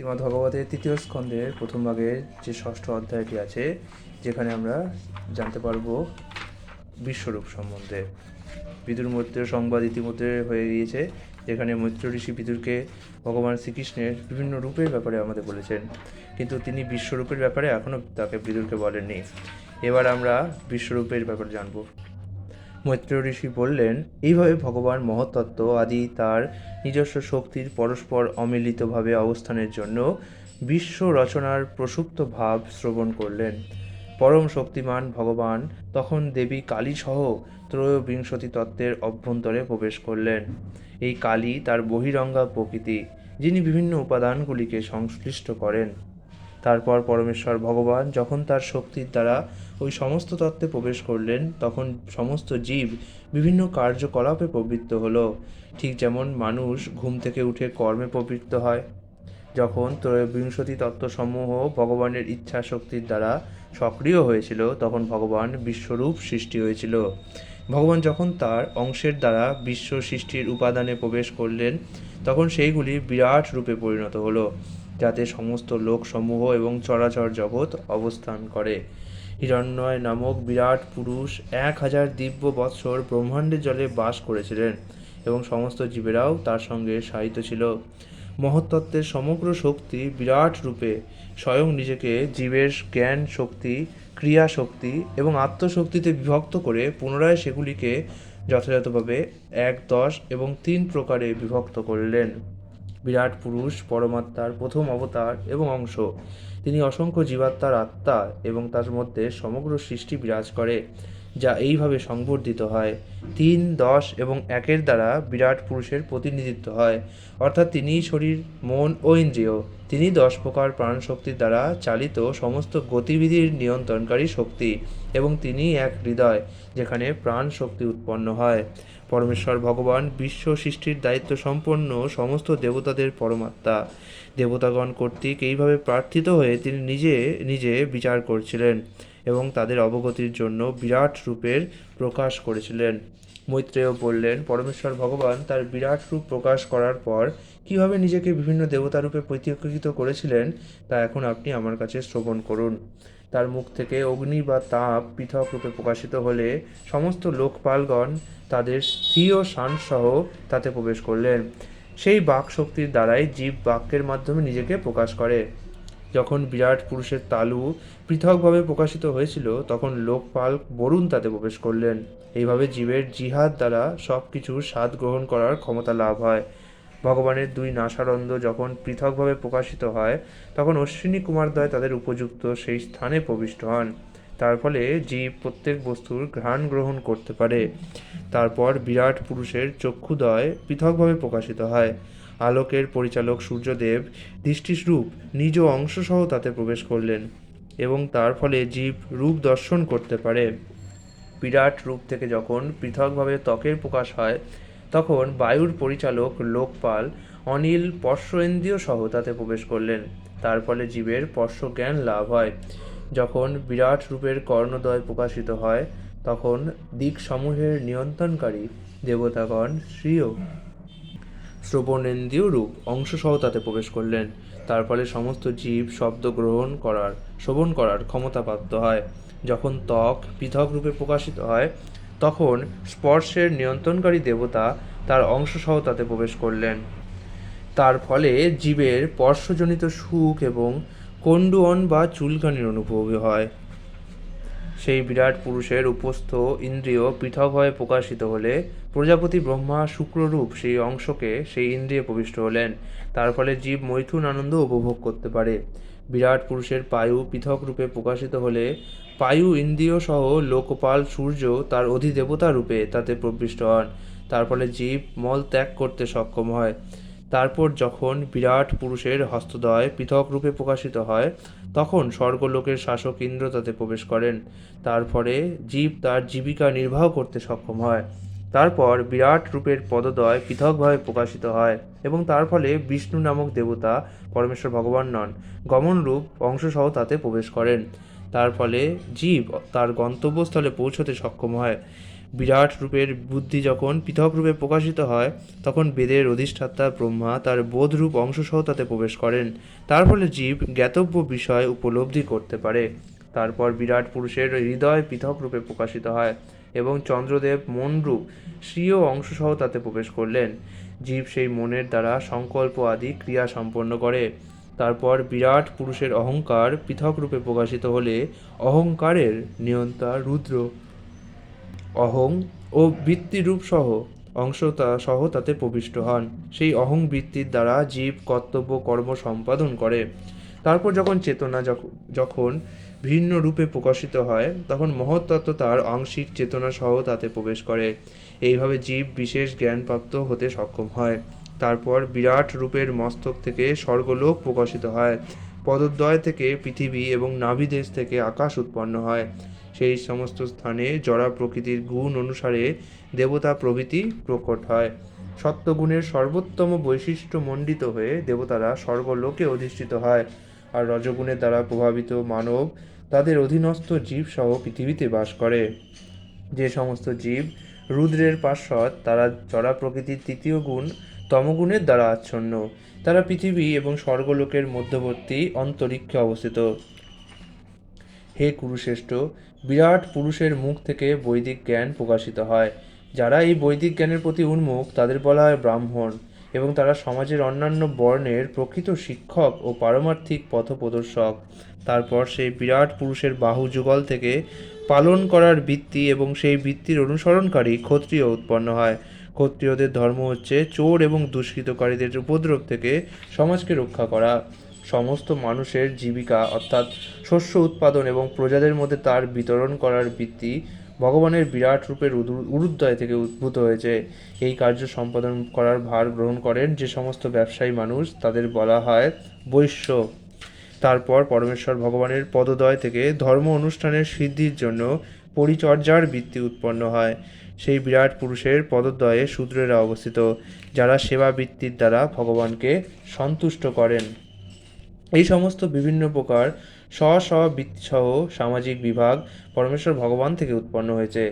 শ্রীমদ্ভগবতের তৃতীয় স্কন্ধের প্রথম ভাগের যে ষষ্ঠ অধ্যায়টি আছে, যেখানে আমরা জানতে পারবো বিশ্বরূপ সম্বন্ধে। বিদুর মৈত্রেয় সংবাদ ইতিমধ্যে হয়ে গিয়েছে, যেখানে মৈত্র ঋষি বিদুরকে ভগবান শ্রীকৃষ্ণের বিভিন্ন রূপের ব্যাপারে আমাদের বলেছেন, কিন্তু তিনি বিশ্বরূপের ব্যাপারে এখনও তাকে বিদুরকে বলেননি। এবার আমরা বিশ্বরূপের ব্যাপারে জানব। মৈত্র ঋষি বললেন, এইভাবে ভগবান মহত্তত্ত্ব আদি তার নিজস্ব শক্তির পরস্পর অমিলিতভাবে অবস্থানের জন্য বিশ্ব রচনার প্রসুপ্ত ভাব শ্রবণ করলেন। পরম শক্তিমান ভগবান তখন দেবী কালী সহ ত্রয়োবিংশতি তত্ত্বের অভ্যন্তরে প্রবেশ করলেন। এই কালী তার বহিরঙ্গা প্রকৃতি, যিনি বিভিন্ন উপাদানগুলিকে সংশ্লিষ্ট করেন। তারপর পরমেশ্বর ভগবান যখন তার শক্তির দ্বারা ওই সমস্ত তত্ত্বে প্রবেশ করলেন, তখন সমস্ত জীব বিভিন্ন কার্যকলাপে প্রবৃত্ত হলো, ঠিক যেমন মানুষ ঘুম থেকে উঠে কর্মে প্রবৃত্ত হয়। যখন ত্রয়োবিংশতি তত্ত্বসমূহ ভগবানের ইচ্ছা শক্তির দ্বারা সক্রিয় হয়েছিল, তখন ভগবান বিশ্বরূপ সৃষ্টি হয়েছিল। ভগবান যখন তার অংশের দ্বারা বিশ্ব সৃষ্টির উপাদানে প্রবেশ করলেন, তখন সেইগুলি বিরাট রূপে পরিণত হলো, যাতে সমস্ত লোকসমূহ এবং চরাচর জগৎ অবস্থান করে। হিরণ্ময় নামক বিরাট পুরুষ 1000 দিব্য বৎসর ব্রহ্মাণ্ডের জলে বাস করেছিলেন, এবং সমস্ত জীবেরাও তার সঙ্গে শায়িত ছিল। মহত্তত্ত্বের সমগ্র শক্তি বিরাট রূপে স্বয়ং নিজেকে জীবের জ্ঞান শক্তি, ক্রিয়া শক্তি এবং আত্মশক্তিতে বিভক্ত করে পুনরায় সেগুলিকে যথাযথভাবে 1, 10 এবং 3 প্রকারে বিভক্ত করলেন। বিরাট পুরুষ পরমাত্মার প্রথম অবতার এবং অংশ। তিনি অসংখ্য জীবাত্মার আত্মা, এবং তার মধ্যে সমগ্র সৃষ্টি বিরাজ করে, যা এইভাবে সংবর্ধিত হয়। 3, 10 এবং 1-এর দ্বারা বিরাট পুরুষের প্রতিনিধিত্ব হয়, অর্থাৎ তিনিই শরীর, মন ও ইন্দ্রিয়। তিনি 10 প্রকার প্রাণশক্তির দ্বারা চালিত সমস্ত গতিবিধির নিয়ন্ত্রণকারী শক্তি, এবং তিনিই এক হৃদয়, যেখানে প্রাণ শক্তি উৎপন্ন হয়। পরমেশ্বর ভগবান বিশ্ব সৃষ্টির দায়িত্ব সম্পন্ন সমস্ত দেবতাদের পরমাত্মা। দেবতাগণ কর্তৃক এইভাবে প্রার্থিত হয়ে তিনি নিজে নিজে বিচার করছিলেন, এবং তাদের অবগতির জন্য বিরাট রূপের প্রকাশ করেছিলেন। মৈত্রেয় বললেন, পরমেশ্বর ভগবান তার বিরাট রূপ প্রকাশ করার পর কীভাবে নিজেকে বিভিন্ন দেবতারূপে পৃথকীকৃত করেছিলেন, তা এখন আপনি আমার কাছে শ্রবণ করুন। তার মুখ থেকে অগ্নি বা তাপ পৃথক রূপে প্রকাশিত হলে সমস্ত লোকপালগণ তাদের স্থির শানসহ তাতে প্রবেশ করলেন। সেই বাক শক্তির দ্বারাই জীব বাক্যের মাধ্যমে নিজেকে প্রকাশ করে। যখন বিরাট পুরুষের তালু পৃথকভাবে প্রকাশিত হয়েছিল, তখন লোকপাল বরুণ তাতে প্রবেশ করলেন। এইভাবে জীবের জিহাদ দ্বারা সব কিছুর স্বাদ গ্রহণ করার ক্ষমতা লাভ হয়। ভগবানের 2 নাসারন্ধ্র যখন পৃথকভাবে প্রকাশিত হয়, তখন অশ্বিনী কুমারদ্বয় তাদের উপযুক্ত সেই স্থানে প্রবিষ্ট হন। তার ফলে জীব প্রত্যেক বস্তুর ঘ্রাণ গ্রহণ করতে পারে। তারপর বিরাট পুরুষের চক্ষুদ্বয় পৃথকভাবে প্রকাশিত হয়। আলোকের পরিচালক সূর্যদেব দৃষ্টিস্বরূপ নিজ অংশসহ তাতে প্রবেশ করলেন, এবং তার ফলে জীব রূপ দর্শন করতে পারে। বিরাট রূপ থেকে যখন পৃথকভাবে ত্বকের প্রকাশ হয়, তখন বায়ুর পরিচালক লোকপাল অনিল স্পর্শেন্দ্রিয় সহ তাতে প্রবেশ করলেন। তার ফলে জীবের স্পর্শ জ্ঞান লাভ হয়। যখন বিরাট রূপের কর্ণদ্বয় প্রকাশিত হয়, তখন দিকসমূহের নিয়ন্ত্রণকারী দেবতাগণ স্বীয় শ্রবণেন্দ্রিয় রূপ অংশসহ তাতে প্রবেশ করলেন। তার ফলে সমস্ত জীব শব্দ শ্রবণ করার ক্ষমতা প্রাপ্ত হয়। যখন ত্বক পৃথক রূপে প্রকাশিত হয়, তখন স্পর্শের নিয়ন্ত্রণকারী দেবতা তার অংশসহ তাতে প্রবেশ করলেন। তার ফলে জীবের স্পর্শজনিত সুখ এবং কণ্ডুয়ন বা চুলকানির অনুভব হয়। সেই বিরাট পুরুষের উপস্থ ইন্দ্রিয় পৃথকভাবে প্রকাশিত হলে প্রজাপতি ব্রহ্মা শুক্ররূপ সেই অংশকে সেই ইন্দ্রিয়ে প্রবিষ্ট হলেন। তার ফলে জীব মৈথুন আনন্দ উপভোগ করতে পারে। বিরাট পুরুষের পায়ু পৃথক রূপে প্রকাশিত হলে পায়ু ইন্দ্রিয় সহ লোকপাল সূর্য তার অধিদেবতা রূপে তাতে প্রবিষ্ট হন। তার ফলে জীব মল ত্যাগ করতে সক্ষম হয়। তারপর যখন বিরাট পুরুষের হস্তদ্বয় পৃথক রূপে প্রকাশিত হয়, তখন স্বর্গলোকের শাসক ইন্দ্র তাতে প্রবেশ করেন। তার ফলে জীব তার জীবিকা নির্বাহ করতে সক্ষম হয়। তারপর বিরাট রূপের পদদ্বয় পৃথকভাবে প্রকাশিত হয়, এবং তার ফলে বিষ্ণু নামক দেবতা, পরমেশ্বর ভগবান নন, গমনরূপ অংশসহ তাতে প্রবেশ করেন। তার ফলে জীব তার গন্তব্যস্থলে পৌঁছতে সক্ষম হয়। বিরাট রূপের বুদ্ধি যখন পৃথক রূপে প্রকাশিত হয়, তখন বেদের অধিষ্ঠাতা ব্রহ্মা তার বোধরূপ অংশসহ তাতে প্রবেশ করেন। তার ফলে জীব জ্ঞাতব্য বিষয় উপলব্ধি করতে পারে। তারপর বিরাট পুরুষের হৃদয় পৃথক রূপে প্রকাশিত হয় এবং চন্দ্রদেব মনরূপ স্বীয় অংশসহ তাতে প্রবেশ করলেন। জীব সেই মনের দ্বারা সংকল্প আদি ক্রিয়া সম্পন্ন করে। তারপর বিরাট পুরুষের অহংকার পৃথক রূপে প্রকাশিত হলে অহংকারের নিয়ন্তা রুদ্র অহং ও বৃত্তিরূপ সহ তাতে প্রবিষ্ট হন। সেই অহং বৃত্তির দ্বারা জীব কর্তব্য কর্ম সম্পাদন করে। তারপর যখন চেতনা যখন ভিন্ন রূপে প্রকাশিত হয়, তখন মহত্তত্ত্ব তার আংশিক চেতনা সহ তাতে প্রবেশ করে। এইভাবে জীব বিশেষ জ্ঞানপ্রাপ্ত হতে সক্ষম হয়। তারপর বিরাট রূপের মস্তক থেকে স্বর্গলোক প্রকাশিত হয়। পদদ্বয় থেকে পৃথিবী এবং নাভিদেশ থেকে আকাশ উৎপন্ন হয়। সেই সমস্ত স্থানে জড়া প্রকৃতির গুণ অনুসারে দেবতা প্রভৃতি প্রকট হয়। সত্যগুণের সর্বোত্তম বৈশিষ্ট্য মণ্ডিত হয়ে দেবতারা স্বর্গলোকে অধিষ্ঠিত হয়, আর রজগুণের দ্বারা প্রভাবিত মানব তাদের অধীনস্থ জীব সহ পৃথিবীতে বাস করে। যে সমস্ত জীব রুদ্রের পার্শ্বদ, তারা জড়া প্রকৃতির তৃতীয় গুণ তমগুণের দ্বারা আচ্ছন্ন। তারা পৃথিবী এবং স্বর্গলোকের মধ্যবর্তী অন্তরিক্ষে অবস্থিত। হে কুরুশ্রেষ্ঠ, বিরাট পুরুষের মুখ থেকে বৈদিক জ্ঞান প্রকাশিত হয়। যারা এই বৈদিক জ্ঞানের প্রতি উন্মুখ তাদের বলা হয় ব্রাহ্মণ, এবং তারা সমাজের অন্যান্য বর্ণের প্রকৃত শিক্ষক ও পারমার্থিক পথপ্রদর্শক। তারপর সেই বিরাট পুরুষের বাহু যুগল থেকে পালন করার বৃত্তি এবং সেই বৃত্তির অনুসরণকারী ক্ষত্রিয় উৎপন্ন হয়। ক্ষত্রিয়দের ধর্ম হচ্ছে চোর এবং দুষ্কৃতকারীদের উপদ্রব থেকে সমাজকে রক্ষা করা। সমস্ত মানুষের জীবিকা অর্থাৎ শস্য উৎপাদন এবং প্রজাদের মধ্যে তার বিতরণ করার বৃত্তি ভগবানের বিরাট রূপের উরুদ্বয় থেকে উদ্ভূত হয়েছে। এই কার্য সম্পাদন করার ভার গ্রহণ করেন যে সমস্ত ব্যবসায়ী মানুষ, তাদের বলা হয় বৈশ্য। তারপর পরমেশ্বর ভগবানের পদদ্বয় থেকে ধর্ম অনুষ্ঠানের সিদ্ধির জন্য পরিচর্যার বৃত্তি উৎপন্ন হয়। সেই বিরাট পুরুষের পদদ্বয়ে শূদ্রেরা অবস্থিত, যারা সেবা বৃত্তির দ্বারা ভগবানকে সন্তুষ্ট করেন। এই সমস্ত বিভিন্ন প্রকার স্ব বৃত্তিসহ সামাজিক বিভাগ পরমেশ্বর ভগবান থেকে উৎপন্ন হয়েছে।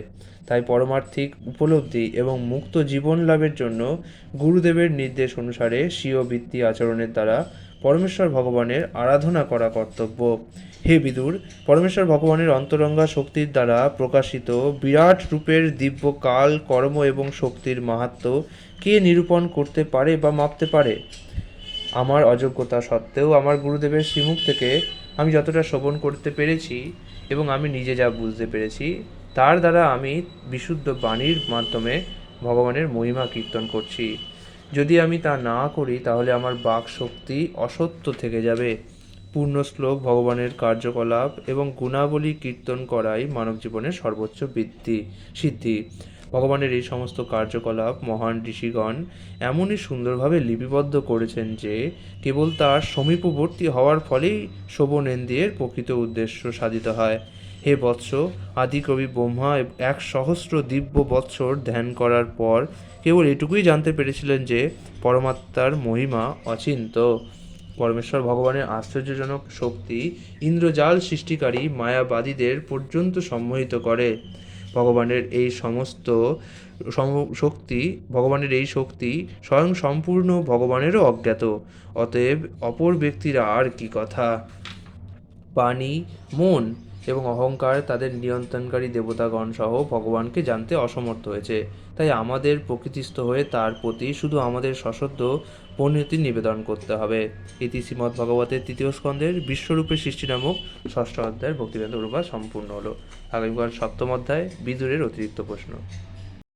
তাই পরমার্থিক উপলব্ধি এবং মুক্ত জীবন লাভের জন্য গুরুদেবের নির্দেশ অনুসারে স্বীয় বৃত্তি আচরণের দ্বারা পরমেশ্বর ভগবানের আরাধনা করা কর্তব্য। হে বিদুর, পরমেশ্বর ভগবানের অন্তরঙ্গা শক্তির দ্বারা প্রকাশিত বিরাট রূপের দিব্য কাল, কর্ম এবং শক্তির মাহাত্ম্য কে নিরূপণ করতে পারে বা মাপতে পারে? আমার অযোগ্যতা সত্ত্বেও আমার গুরুদেবের শ্রীমুখ থেকে আমি যতটা শ্রবণ করতে পেরেছি এবং আমি নিজে যা বুঝতে পেরেছি, তার দ্বারা আমি বিশুদ্ধ বাণীর মাধ্যমে ভগবানের মহিমা কীর্তন করছি। যদি আমি তা না করি তাহলে আমার বাক শক্তি অসত্য থেকে যাবে। পূর্ণ শ্লোক ভগবানের কার্যকলাপ এবং গুণাবলী কীর্তন করাই মানব জীবনের সর্বোচ্চ সিদ্ধি। ভগবানের এই সমস্ত কার্যকলাপ মহান ঋষিগণ এমনই সুন্দরভাবে লিপিবদ্ধ করেছেন যে কেবল তার সমীপবর্তী হওয়ার ফলেই শোভনেন্দ্রিয়ের প্রকৃত উদ্দেশ্য সাধিত হয়। হে বৎস, আদিকবি ব্রহ্মা 1,000,000 দিব্য বৎসর ধ্যান করার পর কেবল এটুকুই জানতে পেরেছিলেন যে পরমাত্মার মহিমা অচিন্ত। পরমেশ্বর ভগবানের আশ্চর্যজনক শক্তি ইন্দ্রজাল সৃষ্টিকারী মায়াবাদীদের পর্যন্ত সম্মোহিত করে। ভগবানের এই শক্তি স্বয়ং সম্পূর্ণ ভগবানেরও অজ্ঞাত। অতএব অপর ব্যক্তিরা আর কি কথা। বাণী, মন এবং অহংকার তাদের নিয়ন্ত্রণকারী দেবতাগণ সহ ভগবানকে জানতে অসমর্থ হয়েছে। তাই আমাদের প্রকৃতিস্থ হয়ে তার প্রতি শুধু আমাদের সশ্রদ্ধ পরিণতি নিবেদন করতে হবে। ইতি শ্রীমদ্ভগবতের 3য় স্কন্ধের বিশ্বরূপের সৃষ্টি নামক 6ষ্ঠ অধ্যায়ের ভক্তিবেদান্ত প্রভাব সম্পূর্ণ হলো। আগামীকাল 7ম অধ্যায় বিদুরের অতিরিক্ত প্রশ্ন।